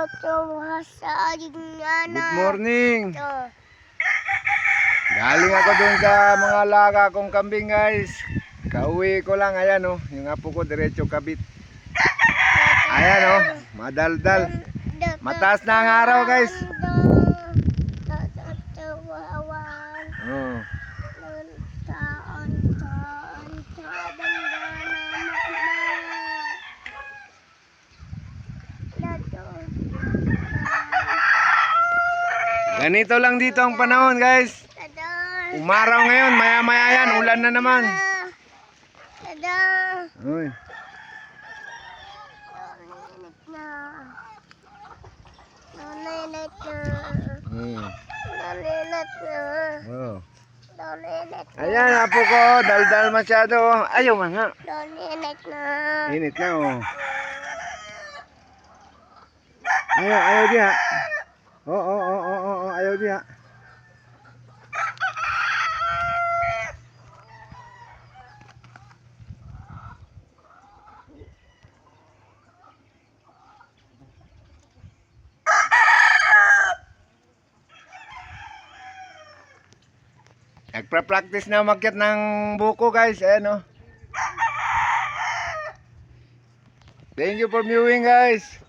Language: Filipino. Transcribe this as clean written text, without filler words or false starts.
Good morning. Galing ako dun sa mga alaga kong kambing, guys. Kauwi ko lang, ayan oh. Yung apo ko diretso kabit. Ayan oh, madaldal. Mataas na ang araw, guys. Oh. Ganito lang dito ang panahon, guys. Umaraw ngayon, maya-maya yan, ulan na naman. Uy. Oh. Ayan, apo ko, daldal masyado. Ayaw nga. Init na, oh. Ayaw dia. Ayaw dia. Nagpa-practice na umakyat ng buko, guys. Ayan, oh. Thank you for viewing, guys.